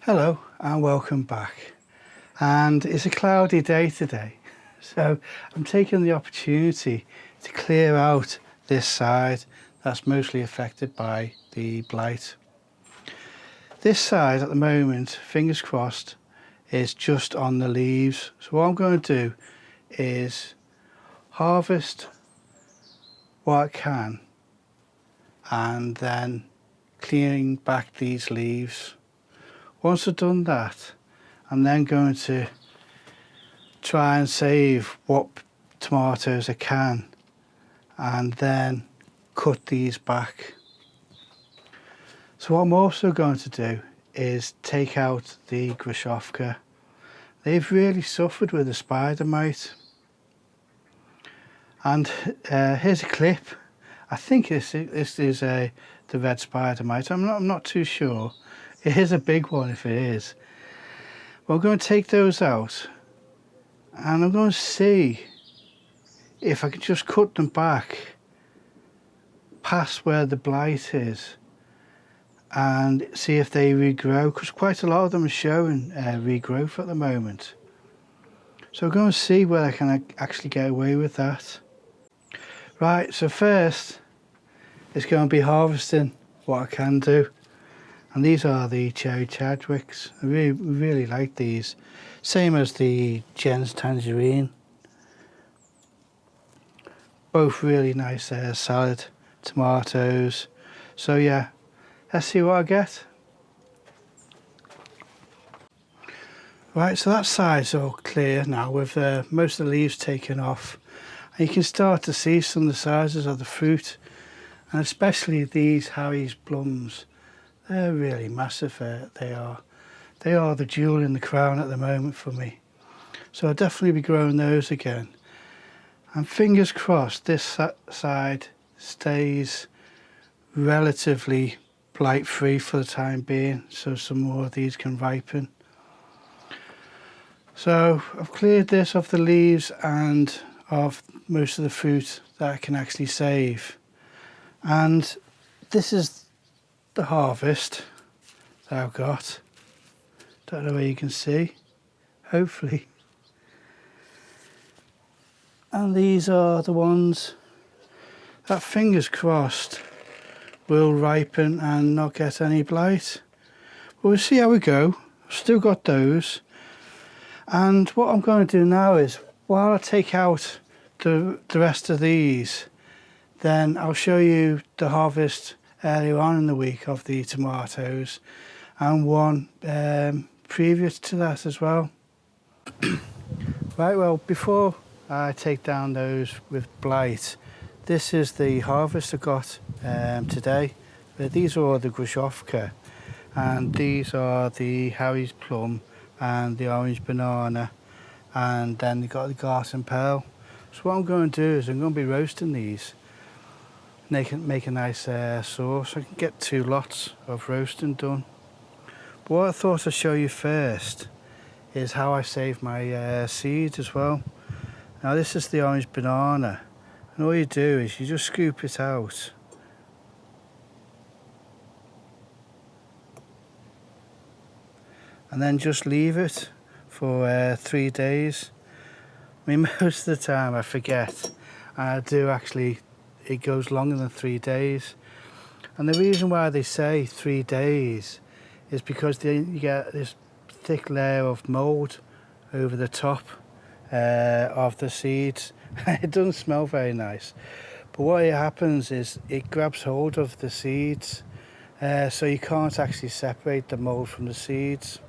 Hello and welcome back. And it's a cloudy day today, so I'm taking the opportunity to clear out this side that's mostly affected by the blight. This side at the moment, fingers crossed, is just on the leaves. So what I'm going to do is harvest what I can and then cleaning back these leaves. Once I've done that, I'm then going to try and save what tomatoes I can and then cut these back. So what I'm also going to do is take out the groshovka. They've really suffered with the spider mite. And here's a clip. I think this is the red spider mite. I'm not too sure. It is a big one if it is. Well, I'm going to take those out and I'm going to see if I can just cut them back past where the blight is and see if they regrow, because quite a lot of them are showing regrowth at the moment. So I'm going to see whether I can actually get away with that. Right, so first it's going to be harvesting what I can do. And these are the cherry chadwicks. I really like these. Same as the Jen's tangerine. Both really nice salad tomatoes. So yeah, let's see what I get. Right, so that side's all clear now with most of the leaves taken off. And you can start to see some of the sizes of the fruit. And especially these Harry's plums. They're really massive, they are. They are the jewel in the crown at the moment for me. So I'll definitely be growing those again. And fingers crossed this side stays relatively blight free for the time being, so some more of these can ripen. So I've cleared this off the leaves and of most of the fruit that I can actually save. And this is the harvest that I've got. Don't know where you can see, hopefully. And these are the ones that, fingers crossed, will ripen and not get any blight. But we'll see how we go. I've still got those. And what I'm going to do now is, while I take out the rest of these, then I'll show you the harvest earlier on in the week of the tomatoes and one previous to that as well. Right, well, before I take down those with blight, this is the harvest I got today. These are all the groshovka, and these are the Harry's plum and the orange banana, and then you got the garden pearl. So what I'm going to do is I'm going to be roasting these. And they can make a nice sauce. I can get 2 lots of roasting done. But what I thought I'd show you first is how I save my seeds as well. Now this is the orange banana, and all you do is you just scoop it out. And then just leave it for 3 days. I mean, most of the time I forget, and I do actually. It goes longer than 3 days, and the reason why they say 3 days is because you get this thick layer of mould over the top of the seeds. It doesn't smell very nice, but what happens is it grabs hold of the seeds, so you can't actually separate the mould from the seeds.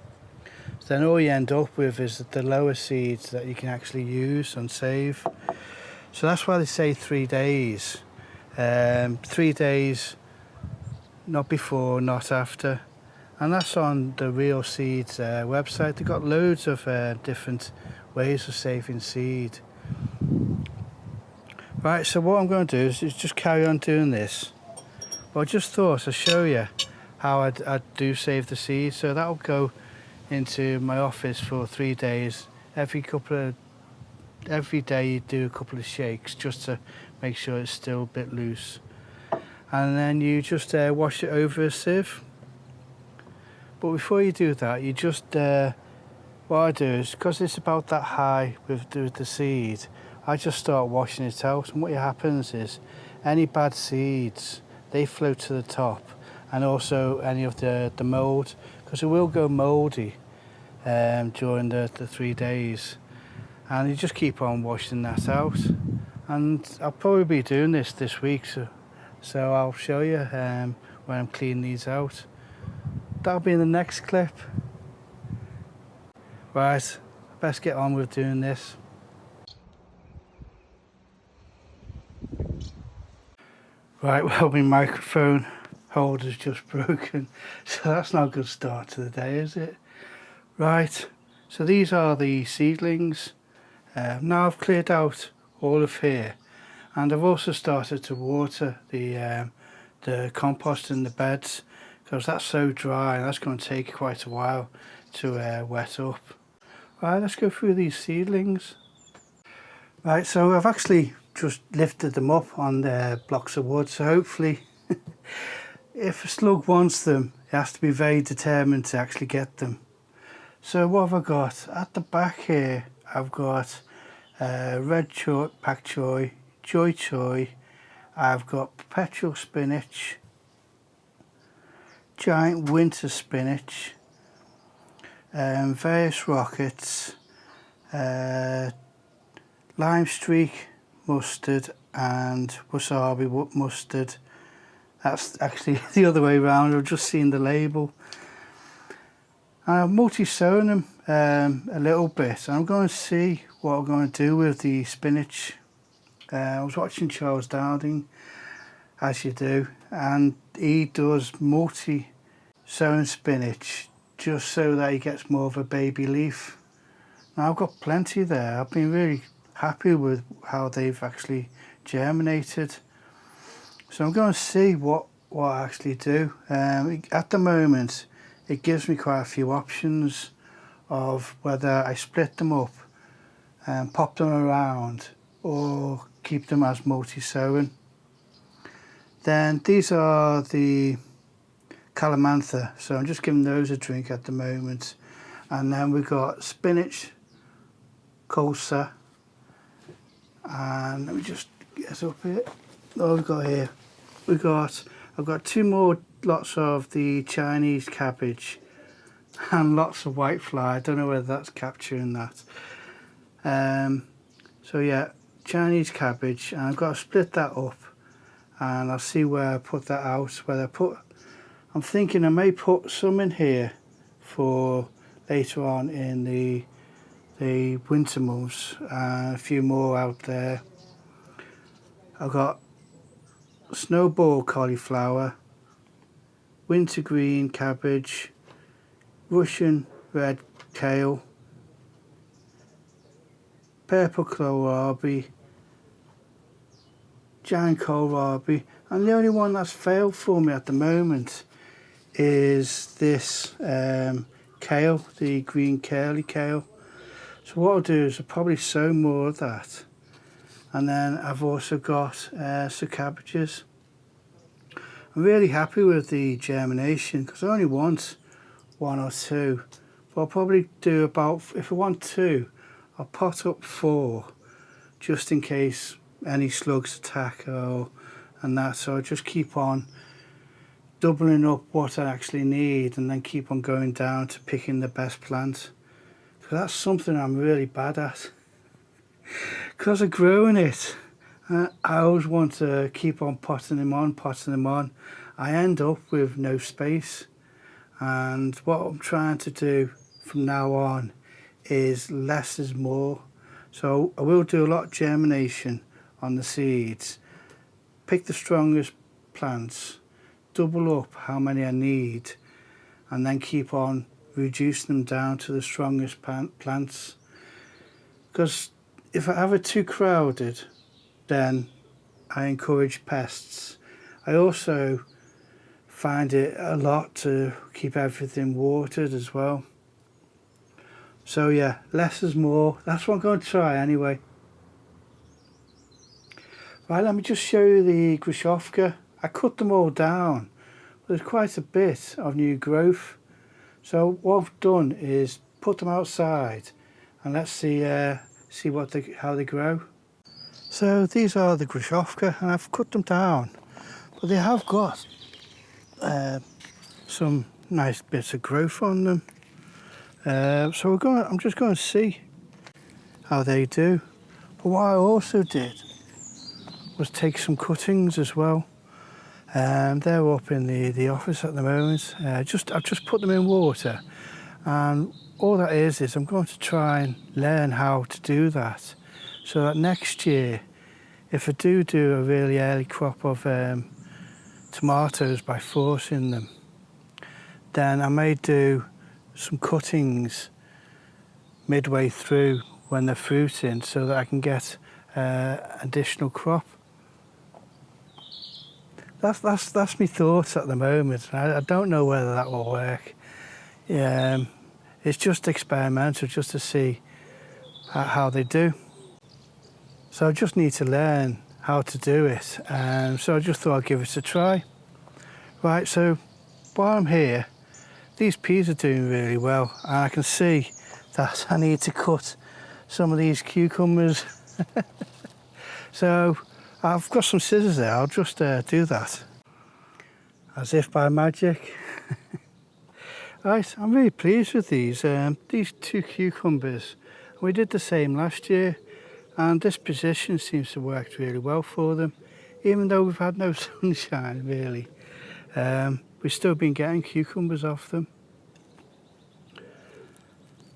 So then all you end up with is the lower seeds that you can actually use and save. So that's why they say 3 days. 3 days, not before, not after. And that's on the Real Seeds website. They've got loads of different ways of saving seed. Right, so what I'm going to do is just carry on doing this. Well, I just thought I'd show you how I do save the seed. So that'll go into my office for 3 days. Every day you do a couple of shakes just to make sure it's still a bit loose. And then you just wash it over a sieve. But But before you do that, you just, what I do is, because it's about that high with the seed, I just start washing it out, and what happens is any bad seeds, they float to the top, and also any of the mould, because it will go mouldy during the 3 days, and you just keep on washing that out. And I'll probably be doing this week, so I'll show you when I'm cleaning these out. That'll be in the next clip. Right, best get on with doing this. Right, well, my microphone holder's just broken, so that's not a good start to the day, is it? Right, so these are the seedlings. Now I've cleared out all of here, and I've also started to water the compost in the beds, because that's so dry and that's going to take quite a while to wet up. Right, let's go through these seedlings. Right, so I've actually just lifted them up on the blocks of wood, so hopefully if a slug wants them, it has to be very determined to actually get them. So what have I got? At the back here, I've got red choi, pak choi, choi, I've got perpetual spinach, giant winter spinach, various rockets, lime streak mustard and wasabi mustard. That's actually the other way around, I've just seen the label. I've multi-sown them a little bit. I'm going to see what I'm going to do with the spinach. I was watching Charles Dowding, as you do, and he does multi-sown spinach just so that he gets more of a baby leaf. Now I've got plenty there. I've been really happy with how they've actually germinated. So I'm going to see what I actually do. At the moment, it gives me quite a few options of whether I split them up and pop them around or keep them as multi-sown. Then these are the calamantha, so I'm just giving those a drink at the moment. And then we've got spinach, colza, and let me just get up here. Oh, we've got here, I've got 2 more lots of the Chinese cabbage and lots of white fly. I don't know whether that's capturing that. So yeah, Chinese cabbage, and I've got to split that up, and I'll see where I put that out. I'm thinking I may put some in here for later on in the winter months, and a few more out there. I've got snowball cauliflower, wintergreen cabbage, Russian red kale, purple kohlrabi, giant kohlrabi, and the only one that's failed for me at the moment is this kale, the green curly kale. So what I'll do is I'll probably sow more of that. And then I've also got some cabbages. I'm really happy with the germination because I only want 1 or 2. But I'll probably do about, if I want 2, I'll pot up 4 just in case any slugs attack and that. So I just keep on doubling up what I actually need and then keep on going down to picking the best plant. So that's something I'm really bad at. Because of growing it, I always want to keep on potting them on. I end up with no space, and what I'm trying to do from now on is less is more. So I will do a lot of germination on the seeds, pick the strongest plants, double up how many I need, and then keep on reducing them down to the strongest plants. Because if I have it too crowded, then I encourage pests. I also find it a lot to keep everything watered as well. So yeah, less is more. That's what I'm going to try anyway. Right, let me just show you the grushovka. I cut them all down, but there's quite a bit of new growth. So what I've done is put them outside and let's see how they grow. So these are the groshovka and I've cut them down, but they have got some nice bits of growth on them. So I'm just going to see how they do. But what I also did was take some cuttings as well. They're up in the office at the moment. I've just put them in water, and all that is I'm going to try and learn how to do that, so that next year, if I do a really early crop of tomatoes by forcing them, then I may do some cuttings midway through when they're fruiting, so that I can get additional crop. That's my thoughts at the moment. I don't know whether that will work. It's just experimental, just to see how they do. So I just need to learn how to do it. So I just thought I'd give it a try. Right, so while I'm here, these peas are doing really well, and I can see that I need to cut some of these cucumbers. So I've got some scissors there, I'll just do that. As if by magic. Right, I'm really pleased with these 2 cucumbers. We did the same last year, and this position seems to work really well for them. Even though we've had no sunshine really, we've still been getting cucumbers off them.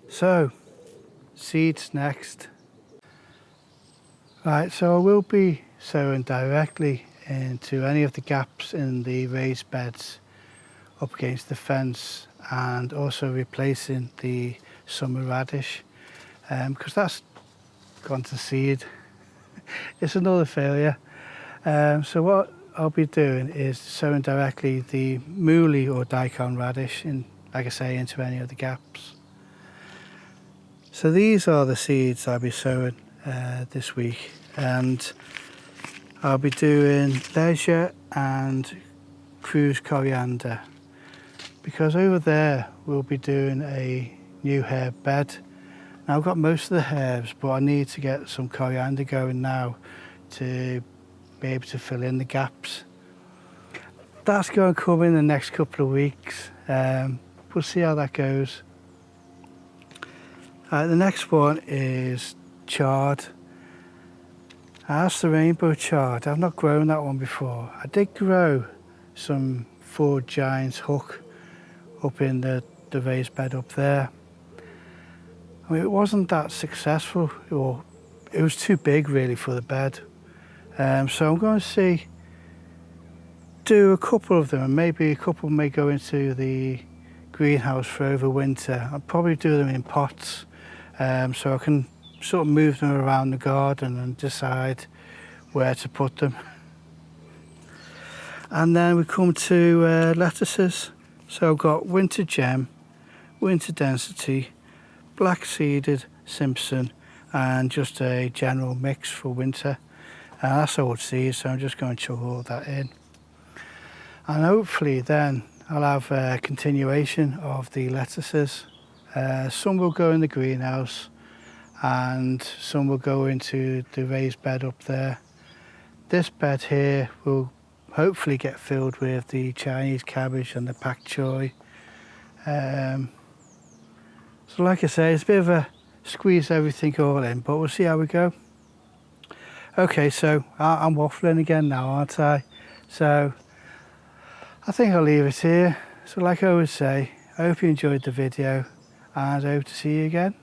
So, seeds next. Right, so I will be sowing directly into any of the gaps in the raised beds up against the fence, and also replacing the summer radish, because that's gone to seed. It's another failure. So what I'll be doing is sowing directly the mooli or daikon radish, like I say, into any of the gaps. So these are the seeds I'll be sowing this week, and I'll be doing leisure and cruise coriander, because over there we'll be doing a new herb bed. Now I've got most of the herbs, but I need to get some coriander going now to be able to fill in the gaps. That's going to come in the next couple of weeks. We'll see how that goes. The next one is chard. That's the rainbow chard. I've not grown that one before. I did grow some Ford Giants hook up in the raised bed up there. I mean, it wasn't that successful, or it was too big really for the bed. So I'm going to do a couple of them, and maybe a couple may go into the greenhouse for over winter. I'll probably do them in pots, so I can sort of move them around the garden and decide where to put them. And then we come to lettuces. So I've got winter gem, winter density, black seeded Simpson, and just a general mix for winter. And that's old seeds, so I'm just going to chuck all that in. And hopefully then I'll have a continuation of the lettuces. Some will go in the greenhouse, and some will go into the raised bed up there. This bed here will hopefully get filled with the Chinese cabbage and the pak choi. So like I say, it's a bit of a squeeze everything all in, but we'll see how we go. Okay, so I'm waffling again now, aren't I? So I think I'll leave it here. So like I always say, I hope you enjoyed the video, and I hope to see you again.